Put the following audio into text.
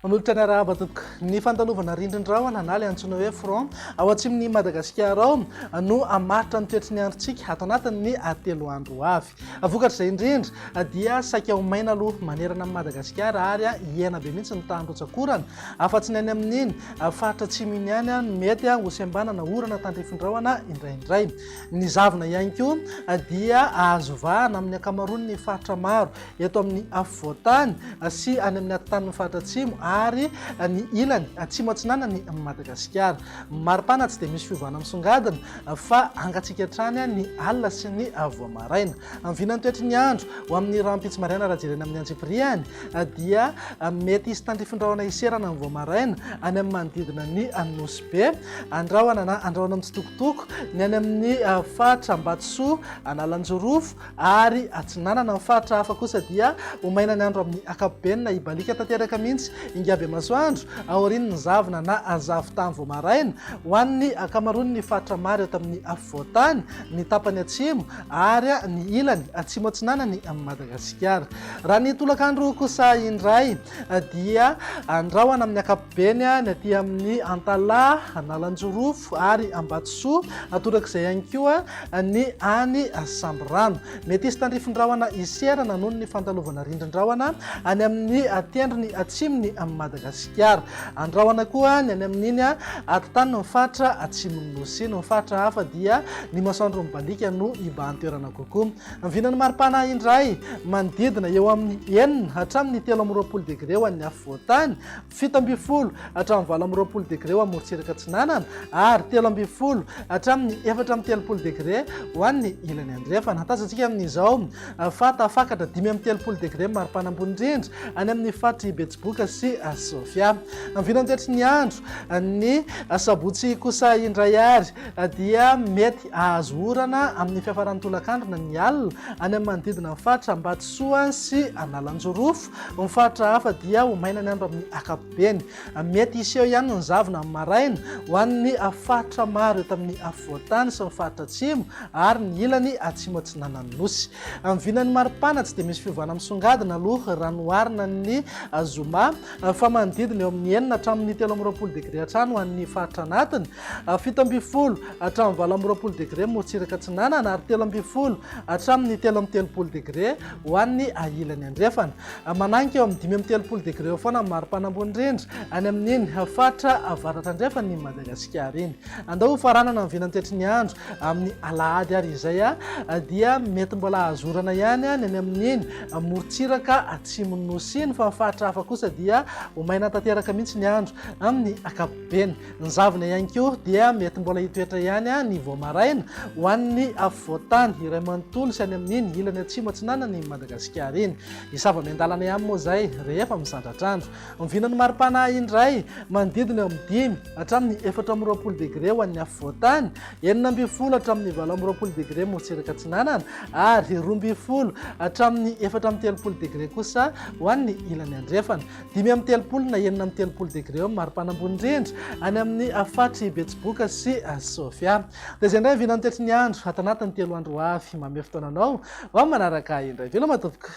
manolotra ny arahabatoko ny fantalovana rindrin-drahona na le antsoina hoe front ao atsimony Madagasikara ao no amaritra ny toetry ny androntsika ato anatin'ny telo andro avy. Vokatra izay indrindra dia saika ho maina aloha manerana amin'ny Madagasikara ary hiaina be mihitsy ny tandrotsakorana afa-tsy ny any amin'iny faritra atsimo iny ihany no mety ho sembanana orana tandrifin-drahona indraindray. Ny zavona ihany koa dia azo vahana amin'ny ankamaroany ny faritra maro eto amin'ny afovoantany sy any amin'ny atotan'ny faritra atsimo ary ny ilany atsimo atsinanany Madagasikara. Maripana tsy dia misy fiovana misongadina fa angatsika hatrany ny alina sy ny voamaraina. Vinan'ny toetry ny andro ho amin'ny rahampitsy maraina raha jerena amin'ny antsipriany dia mety hisy tandrifin-drahona iserana ny voamaraina any amin'ny manodidina ny nosy be, andrahona na andrahona mitsitokotoko ny any amin'ny faritra Ambatsoa, Analanjorofo ary atsinanana ny faritra hafa kosa dia ho maina ny andro amin'ny akapobeany na ibalika tanteraka mihitsy ingaby masoandro aorian'ny zavona na azavotany voamaraina ho an'ny akamaroany ny faritra maro eto amin'ny afovoantany, ny tapany atsimo ary ny ilany atsimo atsinanany amin'ny Madagasikara. Raha ny tolakandro kosa indray dia andrahona amin'ny akapobeany ny aty amin'ny Antala, Analanjorofo ary Ambatsoa atorak'izay ihany koa ny any Samborano. Mety hisy tandrifin-drahona iserana noho ny fantalovana rindrin-drahona any amin'ny tendrony atsimony amin'ny Madagasikara. Andrahona koa ny any amin'iny atontany ny faritra atsimon'ny nosy, ny faritra hafa dia ny masoandro mibalika no ibahan'ny toerana kokoa. Vinan'ny maripana indray manodidina eo amin'ny 9 hatramin'ny 13 degré ho an'ny afovoantany, 17 hatramin'ny 20 degré ho amorontsiraka atsinanana ary 13 hatramin'ny 14 degré ho an'ny ilany andrefana. Tazantsika amin'izao fa tafakatra 5 degré maripana ambony indrindra any amin'ny faritra Betsiboka sy Sofia. Vinan'ny toetry ny andro ny sabotsy kosa indray ary dia mety ahazo orana amin'ny fiafaran'ny tolakandro na ny alina any amin'ny manodidina ny faritra Ambatsoa sy Analanjorofo. Ny faritra hafa dia ho maina ny andro amin'ny akapobeany. Mety iseho ihany ny zavona amin'ny maraina ho an'ny faritra maro eto amin'ny afovoantany sy ny faritra atsimo ary ny ilany atsimo atsinanany nosy. Vinan'ny maripana tsy dia misy fiovana misongadina aloha raha noharina ny zoma fa manodidina eo amin'ny 9 hatramin'ny 13 degré hatrany ho an'ny faritra anatiny, 17 hatramin'ny 20 degré morontsiraka atsinanana ary 13 hatramin'ny 13 degré ho an'ny ilany andrefana. Mananika eo amin'ny 13 degré eo foana amin'ny maripana ambony indrindra any amin'iny faritra avaratra andrefany Madagasikara iny. Andao faranana ny vinan'ny toetry ny andro amin'ny alahady ary izay dia mety mbola azorana ihany any amin'iny morontsiraka atsimon'ny nosy iny fa faritra hafa kosa dia ho maina tanteraka mihitsy ny andro amin'ny akapobeany. Ny zavona ihany koa dia mety mbola hitoetra ihany ny voamaraina ho an'ny afovoantany iray manontolo sy any amin'iny ilany atsimo atsinanany Madagasikara iny. Isava miandalana ihany moa zay rehefa misandratr'andro. Vinan'ny maripana indray manodidina eo amin'ny 5 hatramin'ny 14 degré ho an'ny afovoantany, 19 hatramin'ny 20 degré morontsiraka atsinanana ary 12 hatramin'ny 13 degré kosa ho an'ny ilany andrefana. 13 na 13 degré eo maripana ambony indrindra any amin'ny faritra Betsiboka sy Sofia. Dia izay indray vinan'ny toetry ny andro ato anatin'ny telo andro avy. Manome fotoananao ho amin'ny manaraka indray. Veloma tompoko.